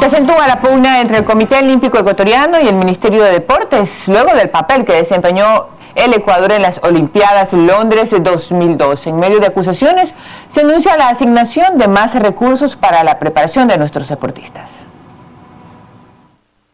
Se acentúa la pugna entre el Comité Olímpico Ecuatoriano y el Ministerio de Deportes, luego del papel que desempeñó el Ecuador en las Olimpiadas Londres 2012. En medio de acusaciones, se anuncia la asignación de más recursos para la preparación de nuestros deportistas.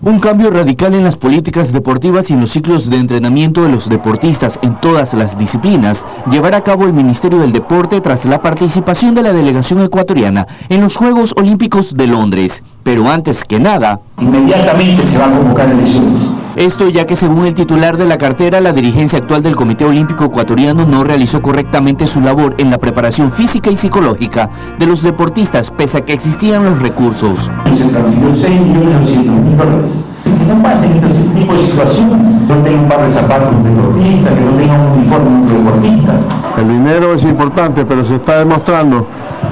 Un cambio radical en las políticas deportivas y en los ciclos de entrenamiento de los deportistas en todas las disciplinas llevará a cabo el Ministerio del Deporte tras la participación de la delegación ecuatoriana en los Juegos Olímpicos de Londres. Pero antes que nada, inmediatamente se va a convocar elecciones. Esto ya que según el titular de la cartera, la dirigencia actual del Comité Olímpico Ecuatoriano no realizó correctamente su labor en la preparación física y psicológica de los deportistas, pese a que existían los recursos. Se transfirió $6.200.000. No pasa en este tipo de situaciones. No tenga un par de zapatos un deportista, que no tenga un uniforme un deportista. El dinero es importante, pero se está demostrando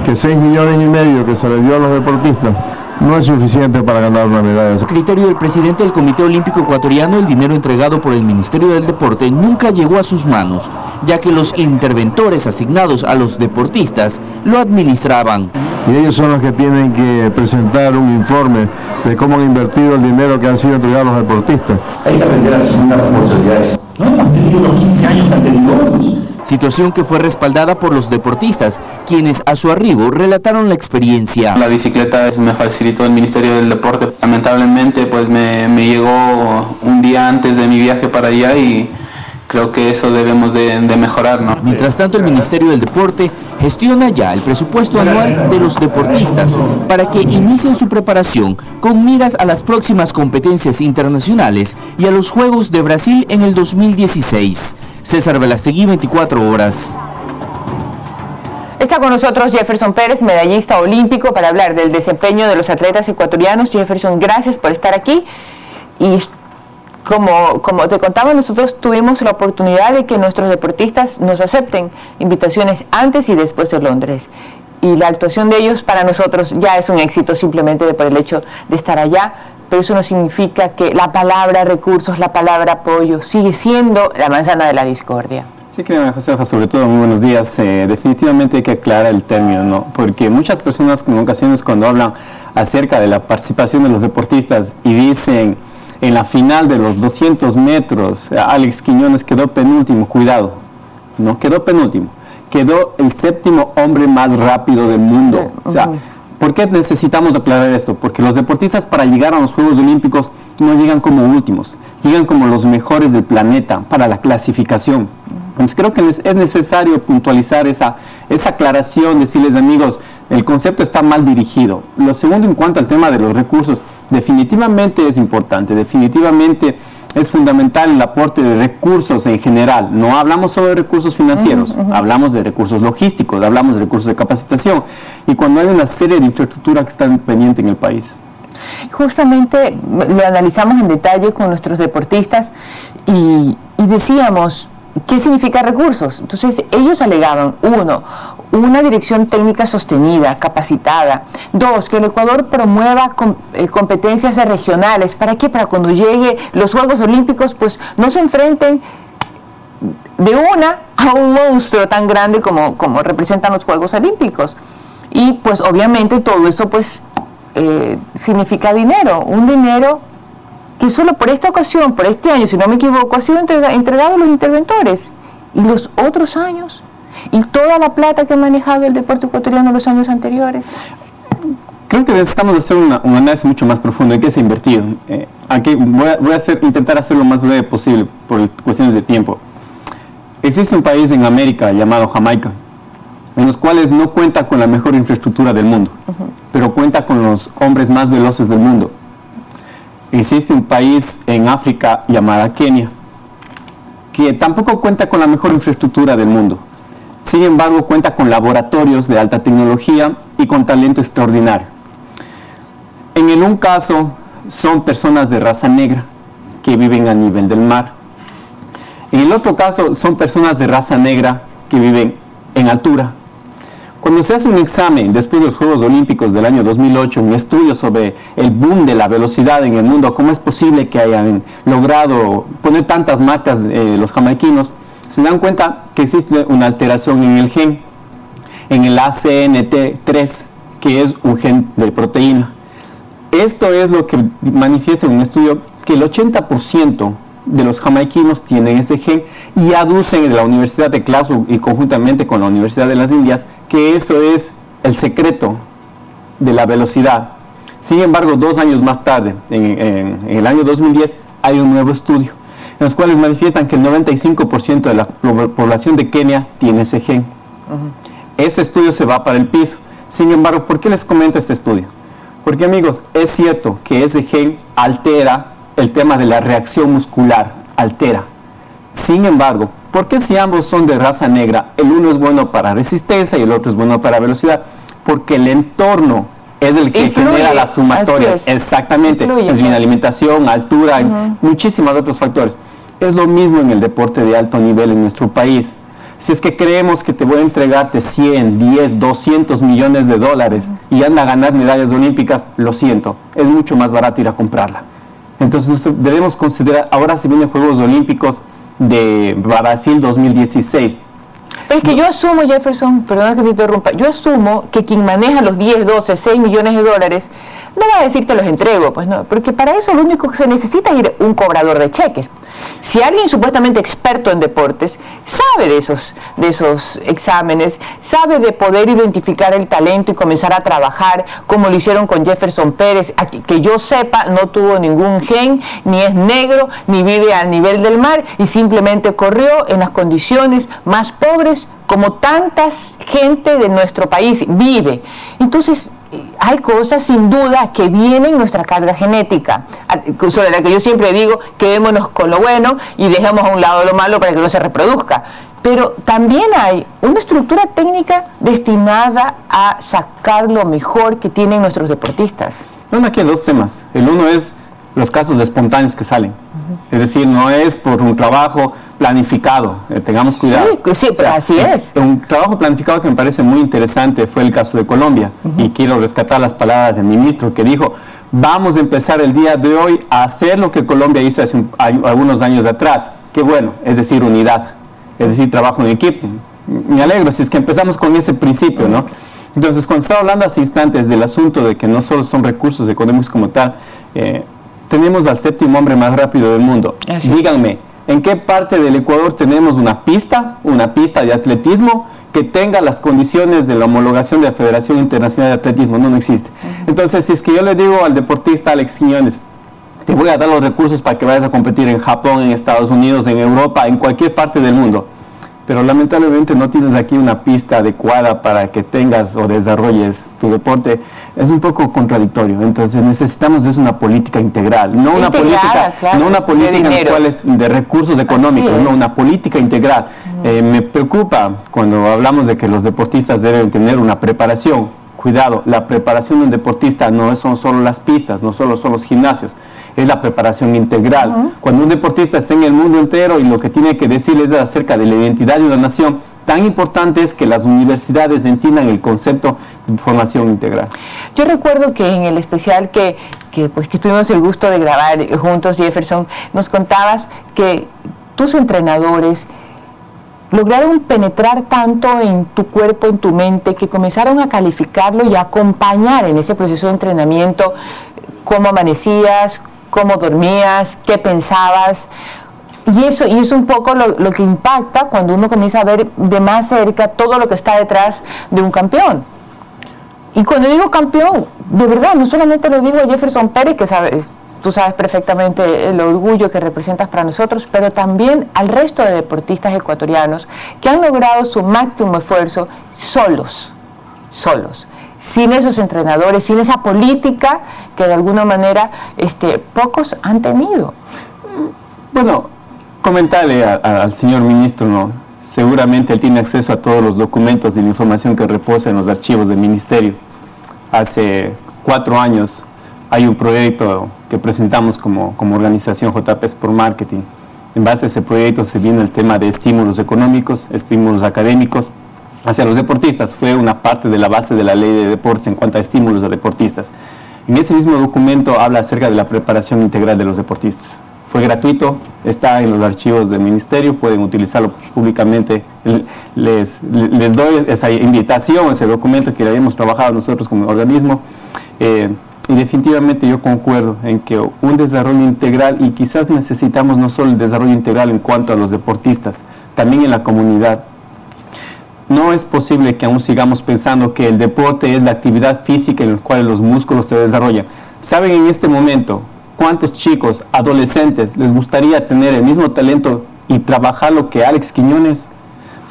que 6,5 millones que se le dio a los deportistas no es suficiente para ganar una medalla. A criterio del presidente del Comité Olímpico Ecuatoriano, el dinero entregado por el Ministerio del Deporte nunca llegó a sus manos, ya que los interventores asignados a los deportistas lo administraban. Y ellos son los que tienen que presentar un informe de cómo han invertido el dinero que han sido entregados a los deportistas. Hay que aprender a asumir las responsabilidades. No hemos tenido los 15 años que han tenido otros. Situación que fue respaldada por los deportistas, quienes a su arribo relataron la experiencia. La bicicleta me facilitó el Ministerio del Deporte. Lamentablemente pues me llegó un día antes de mi viaje para allá y creo que eso debemos de mejorar, ¿no? Mientras tanto, el Ministerio del Deporte gestiona ya el presupuesto anual de los deportistas para que inicien su preparación con miras a las próximas competencias internacionales y a los Juegos de Brasil en el 2016. César Velastegui, 24 horas. Está con nosotros Jefferson Pérez, medallista olímpico, para hablar del desempeño de los atletas ecuatorianos. Jefferson, gracias por estar aquí. Y como te contaba, nosotros tuvimos la oportunidad de que nuestros deportistas nos acepten invitaciones antes y después de Londres. Y la actuación de ellos para nosotros ya es un éxito simplemente por el hecho de estar allá. Pero eso no significa que la palabra recursos, la palabra apoyo, sigue siendo la manzana de la discordia. Sí, creo, Josefa, sobre todo, muy buenos días. Definitivamente hay que aclarar el término, ¿no? Porque muchas personas en ocasiones cuando hablan acerca de la participación de los deportistas y dicen en la final de los 200 metros, Alex Quiñones quedó penúltimo, cuidado, no quedó penúltimo, quedó el 7º hombre más rápido del mundo. O sea, ¿por qué necesitamos aclarar esto? Porque los deportistas para llegar a los Juegos Olímpicos no llegan como últimos, llegan como los mejores del planeta para la clasificación. Entonces creo que es necesario puntualizar esa aclaración, decirles amigos, el concepto está mal dirigido. Lo segundo, en cuanto al tema de los recursos, definitivamente es importante, definitivamente es fundamental el aporte de recursos en general. No hablamos solo de recursos financieros, hablamos de recursos logísticos, hablamos de recursos de capacitación y cuando hay una serie de infraestructura que están pendientes en el país. Justamente lo analizamos en detalle con nuestros deportistas y decíamos, ¿qué significa recursos? Entonces ellos alegaban, 1, una dirección técnica sostenida, capacitada. 2, que el Ecuador promueva competencias regionales. ¿Para qué? Para cuando llegue los Juegos Olímpicos, pues no se enfrenten de una a un monstruo tan grande como representan los Juegos Olímpicos. Y pues obviamente todo eso pues significa dinero, un dinero que solo por esta ocasión, por este año, si no me equivoco, ha sido entregado a los interventores. Y los otros años, y toda la plata que ha manejado el deporte ecuatoriano en los años anteriores. Creo que necesitamos hacer un análisis mucho más profundo de qué se ha invertido. Aquí voy a intentar hacerlo lo más breve posible por cuestiones de tiempo. Existe un país en América llamado Jamaica, en los cuales no cuenta con la mejor infraestructura del mundo, pero cuenta con los hombres más veloces del mundo. Existe un país en África llamada Kenia, que tampoco cuenta con la mejor infraestructura del mundo. Sin embargo, cuenta con laboratorios de alta tecnología y con talento extraordinario. En el un caso, son personas de raza negra que viven a nivel del mar. En el otro caso, son personas de raza negra que viven en altura. Cuando se hace un examen después de los Juegos Olímpicos del año 2008, un estudio sobre el boom de la velocidad en el mundo, cómo es posible que hayan logrado poner tantas marcas los jamaiquinos, se dan cuenta que existe una alteración en el gen, en el ACNT3, que es un gen de proteína. Esto es lo que manifiesta en un estudio que el 80% de los jamaiquinos tienen ese gen, y aducen en la Universidad de Glasgow y conjuntamente con la Universidad de las Indias que eso es el secreto de la velocidad. Sin embargo, 2 años más tarde, en el año 2010, hay un nuevo estudio en los cuales manifiestan que el 95% de la población de Kenia tiene ese gen. Ese estudio se va para el piso. Sin embargo, ¿por qué les comento este estudio? Porque, amigos, es cierto que ese gen altera el tema de la reacción muscular, altera. Sin embargo, ¿por qué si ambos son de raza negra, el uno es bueno para resistencia y el otro es bueno para velocidad? Porque el entorno es el que genera las sumatorias. Exactamente, en alimentación, altura, en muchísimos otros factores. Es lo mismo en el deporte de alto nivel en nuestro país. Si es que creemos que te voy a entregarte 100, 10, 200 millones de dólares y anda a ganar medallas olímpicas, lo siento, es mucho más barato ir a comprarla. Entonces debemos considerar, ahora se vienen Juegos Olímpicos de Brasil 2016. Es que yo asumo, Jefferson, perdona que te interrumpa, yo asumo que quien maneja los 10, 12, 6 millones de dólares no va a decir que los entrego, pues no, porque para eso lo único que se necesita es ir un cobrador de cheques. Si alguien supuestamente experto en deportes sabe de esos exámenes, sabe de poder identificar el talento y comenzar a trabajar como lo hicieron con Jefferson Pérez, que yo sepa no tuvo ningún gen, ni es negro, ni vive al nivel del mar y simplemente corrió en las condiciones más pobres como tantas gente de nuestro país vive. Entonces, hay cosas sin duda que vienen en nuestra carga genética, sobre la que yo siempre digo, quedémonos con lo bueno y dejemos a un lado lo malo para que no se reproduzca. Pero también hay una estructura técnica destinada a sacar lo mejor que tienen nuestros deportistas. Bueno, aquí hay 2 temas. El uno es los casos espontáneos que salen. Es decir, no es por un trabajo planificado, tengamos cuidado. Sí, pero así es. Un trabajo planificado que me parece muy interesante fue el caso de Colombia, y quiero rescatar las palabras del ministro que dijo, vamos a empezar el día de hoy a hacer lo que Colombia hizo hace algunos años atrás. Qué bueno, es decir, unidad, es decir, trabajo en equipo. Me alegro si es que empezamos con ese principio, ¿no? Entonces, cuando estaba hablando hace instantes del asunto de que no solo son recursos económicos como tal, tenemos al 7º hombre más rápido del mundo. Díganme, ¿en qué parte del Ecuador tenemos una pista de atletismo que tenga las condiciones de la homologación de la Federación Internacional de Atletismo? No existe. Entonces, si es que yo le digo al deportista Alex Quiñones, te voy a dar los recursos para que vayas a competir en Japón, en Estados Unidos, en Europa, en cualquier parte del mundo, pero lamentablemente no tienes aquí una pista adecuada para que tengas o desarrolles tu deporte, es un poco contradictorio. Entonces necesitamos una política integral, no una política, claro, no una política de recursos económicos, no, una política integral. Me preocupa cuando hablamos de que los deportistas deben tener una preparación. Cuidado, la preparación de un deportista no son solo las pistas, no solo son los gimnasios, es la preparación integral. Cuando un deportista está en el mundo entero y lo que tiene que decirles es acerca de la identidad de una nación, tan importante es que las universidades entiendan el concepto de formación integral. Yo recuerdo que en el especial que tuvimos el gusto de grabar juntos, Jefferson, nos contabas que tus entrenadores lograron penetrar tanto en tu cuerpo, en tu mente, que comenzaron a calificarlo y a acompañar en ese proceso de entrenamiento cómo amanecías, cómo dormías, qué pensabas. Y eso es un poco lo que impacta cuando uno comienza a ver de más cerca todo lo que está detrás de un campeón. Y cuando digo campeón, de verdad, no solamente lo digo a Jefferson Pérez, que tú sabes perfectamente el orgullo que representas para nosotros, pero también al resto de deportistas ecuatorianos que han logrado su máximo esfuerzo solos, sin esos entrenadores, sin esa política que de alguna manera pocos han tenido. Bueno, comentarle al señor ministro, ¿no? Seguramente él tiene acceso a todos los documentos y la información que reposa en los archivos del ministerio. Hace 4 años hay un proyecto que presentamos como organización JP Sport Marketing. En base a ese proyecto se vino el tema de estímulos económicos, estímulos académicos hacia los deportistas. Fue una parte de la base de la ley de deportes en cuanto a estímulos a deportistas. En ese mismo documento habla acerca de la preparación integral de los deportistas. Fue gratuito, está en los archivos del ministerio, pueden utilizarlo públicamente. Les doy esa invitación, ese documento que habíamos trabajado nosotros como organismo. Y definitivamente yo concuerdo en que un desarrollo integral, y quizás necesitamos no solo el desarrollo integral en cuanto a los deportistas, también en la comunidad. No es posible que aún sigamos pensando que el deporte es la actividad física en la cual los músculos se desarrollan. ¿Saben en este momento cuántos chicos, adolescentes, les gustaría tener el mismo talento y trabajar lo que Alex Quiñones?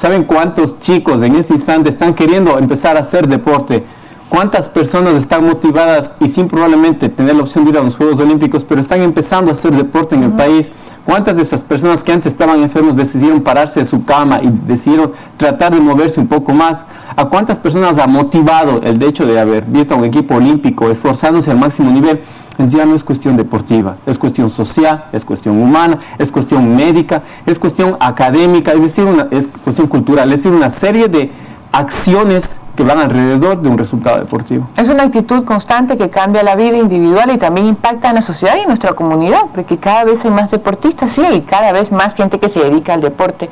¿Saben cuántos chicos en este instante están queriendo empezar a hacer deporte? ¿Cuántas personas están motivadas y sin probablemente tener la opción de ir a los Juegos Olímpicos, pero están empezando a hacer deporte en el país? ¿Cuántas de esas personas que antes estaban enfermos decidieron pararse de su cama y decidieron tratar de moverse un poco más? ¿A cuántas personas ha motivado el hecho de haber visto a un equipo olímpico esforzándose al máximo nivel? Ya no es cuestión deportiva, es cuestión social, es cuestión humana, es cuestión médica, es cuestión académica, es decir, es cuestión cultural, es decir, una serie de acciones que van alrededor de un resultado deportivo. Es una actitud constante que cambia la vida individual y también impacta en la sociedad y en nuestra comunidad, porque cada vez hay más deportistas, sí, y cada vez más gente que se dedica al deporte.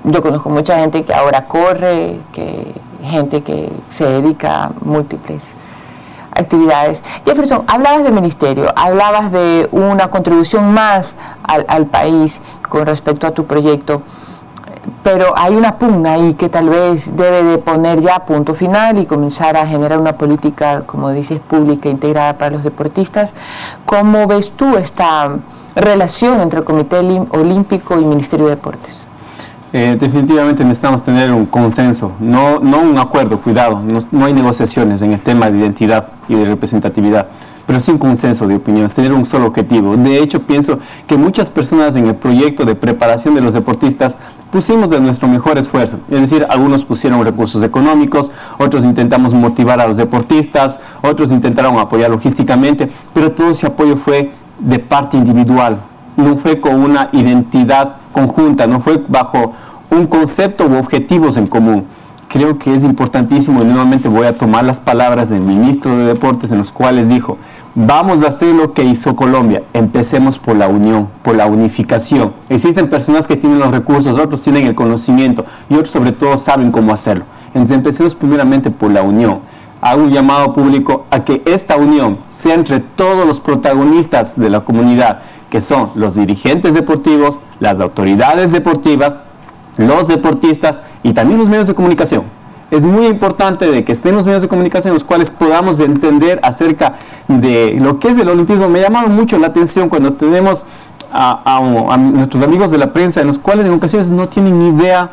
Yo conozco mucha gente que ahora corre, gente que se dedica a múltiples actividades. Jefferson, hablabas del ministerio, hablabas de una contribución más al país con respecto a tu proyecto, pero hay una pugna ahí que tal vez debe de poner ya punto final y comenzar a generar una política, como dices, pública integrada para los deportistas. ¿Cómo ves tú esta relación entre el Comité Olímpico y Ministerio de Deportes? Definitivamente necesitamos tener un consenso, no un acuerdo, cuidado, no hay negociaciones en el tema de identidad y de representatividad, pero sí un consenso de opiniones, tener un solo objetivo. De hecho, pienso que muchas personas en el proyecto de preparación de los deportistas pusimos de nuestro mejor esfuerzo, es decir, algunos pusieron recursos económicos, otros intentamos motivar a los deportistas, otros intentaron apoyar logísticamente, pero todo ese apoyo fue de parte individual, no fue con una identidad conjunta, no fue bajo un concepto u objetivos en común. Creo que es importantísimo, y nuevamente voy a tomar las palabras del ministro de Deportes, en los cuales dijo: vamos a hacer lo que hizo Colombia, empecemos por la unión, por la unificación. Existen personas que tienen los recursos, otros tienen el conocimiento y otros sobre todo saben cómo hacerlo. Entonces empecemos primeramente por la unión. Hago un llamado público a que esta unión sea entre todos los protagonistas de la comunidad, que son los dirigentes deportivos, las autoridades deportivas, los deportistas y también los medios de comunicación. Es muy importante de que estén los medios de comunicación en los cuales podamos entender acerca de lo que es el olimpismo. Me llamaron mucho la atención cuando tenemos a nuestros amigos de la prensa, en los cuales en ocasiones no tienen ni idea,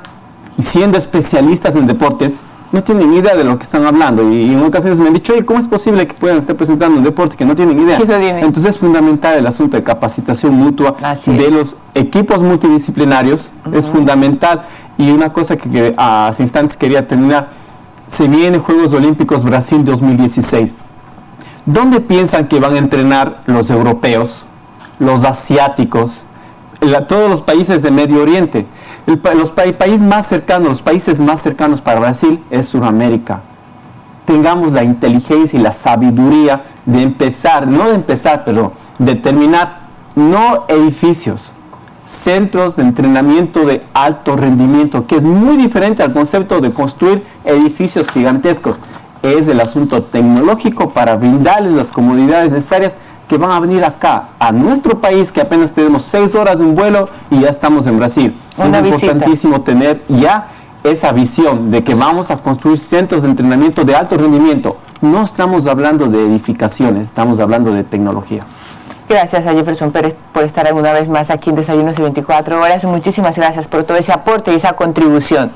siendo especialistas en deportes, no tienen ni idea de lo que están hablando, y en ocasiones me han dicho: oye, ¿cómo es posible que puedan estar presentando un deporte que no tienen idea? Entonces es fundamental el asunto de capacitación mutua de los equipos multidisciplinarios, es fundamental. Y una cosa que hace instantes quería terminar: se vienen Juegos Olímpicos Brasil 2016. ¿Dónde piensan que van a entrenar los europeos, los asiáticos, todos los países de Medio Oriente? Los países más cercanos para Brasil es Sudamérica. Tengamos la inteligencia y la sabiduría de empezar, de terminar, no edificios, centros de entrenamiento de alto rendimiento, que es muy diferente al concepto de construir edificios gigantescos. Es el asunto tecnológico para brindarles las comodidades necesarias que van a venir acá, a nuestro país, que apenas tenemos 6 horas de un vuelo y ya estamos en Brasil. Es importantísimo tener ya esa visión de que vamos a construir centros de entrenamiento de alto rendimiento. No estamos hablando de edificaciones, estamos hablando de tecnología. Gracias a Jefferson Pérez por estar alguna vez más aquí en Desayunos de 24 Horas. Muchísimas gracias por todo ese aporte y esa contribución.